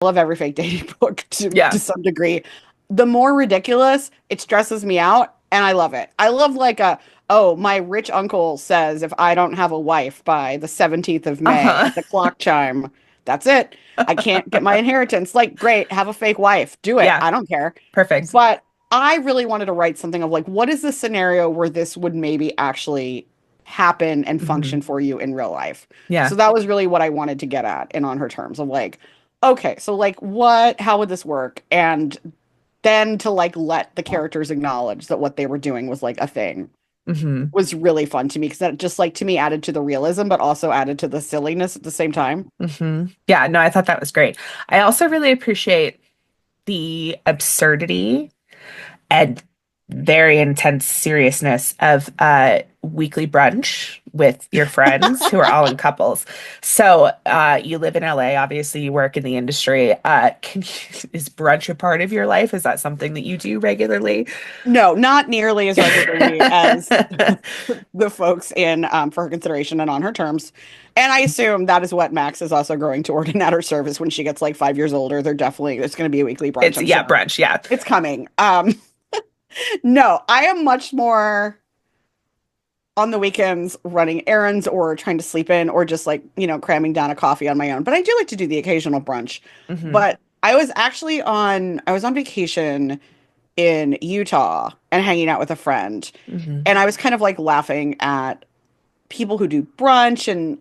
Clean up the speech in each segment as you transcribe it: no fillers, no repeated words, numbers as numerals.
love every fake dating book to Yeah. some degree. The more ridiculous, it stresses me out, and I love it. I love like oh, my rich uncle says if I don't have a wife by the 17th of May Uh-huh. at the clock chime, that's it. I can't get my inheritance. Like, great, have a fake wife. Do it. Yeah. I don't care. Perfect. But I really wanted to write something of like, what is the scenario where this would maybe actually happen and function Hmm. for you in real life? Yeah. So that was really what I wanted to get at and on her terms of like, okay, so like how would this work? And then to like let the characters acknowledge that what they were doing was like a thing Hmm. was really fun to me because that just like to me added to the realism, but also added to the silliness at the same time. Hmm. Yeah, no, I thought that was great. I also really appreciate the absurdity and very intense seriousness of weekly brunch with your friends who are all in couples. So you live in LA, obviously you work in the industry. Is brunch a part of your life? Is that something that you do regularly? No, not nearly as regularly as the folks in for her consideration and on her terms. And I assume that is what Max is also growing toward and at her service when she gets like 5 years older. It's going to be a weekly brunch, It's I'm yeah, sure. brunch, yeah. It's coming. No, I am much more on the weekends running errands or trying to sleep in or just like, cramming down a coffee on my own. But I do like to do the occasional brunch. Hmm. But I was on vacation in Utah and hanging out with a friend. Hmm. And I was kind of like laughing at people who do brunch and,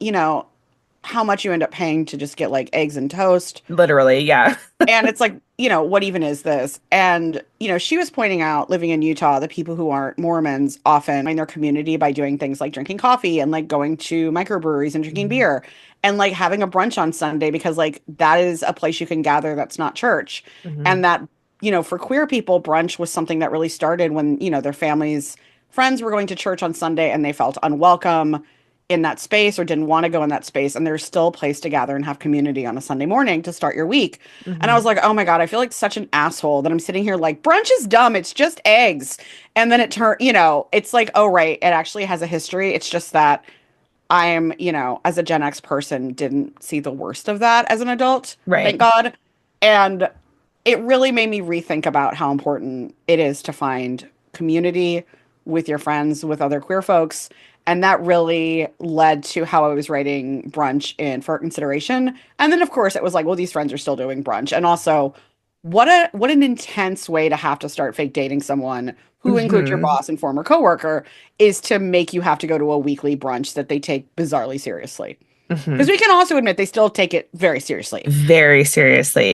how much you end up paying to just get like eggs and toast. Literally, yeah. And it's like, what even is this? And, she was pointing out living in Utah, the people who aren't Mormons often find their community by doing things like drinking coffee and like going to microbreweries and drinking Mhm. beer and like having a brunch on Sunday because like that is a place you can gather that's not church. Hmm. And that, for queer people, brunch was something that really started when, their families, friends were going to church on Sunday and they felt unwelcome in that space or didn't want to go in that space. And there's still a place to gather and have community on a Sunday morning to start your week. And I Hmm. was like, oh my God, I feel like such an asshole that I'm sitting here like, brunch is dumb. It's just eggs. And then it turned, it's like, oh, right. It actually has a history. It's just that I am, as a Gen X person, didn't see the worst of that as an adult, thank Right. God. And it really made me rethink about how important it is to find community with your friends, with other queer folks. And that really led to how I was writing brunch in for consideration. And then of course it was like, well, these friends are still doing brunch. And also what an intense way to have to start fake dating someone who includes your Hmm. boss and former coworker is to make you have to go to a weekly brunch that they take bizarrely seriously. Because Hmm. we can also admit they still take it very seriously. Very seriously.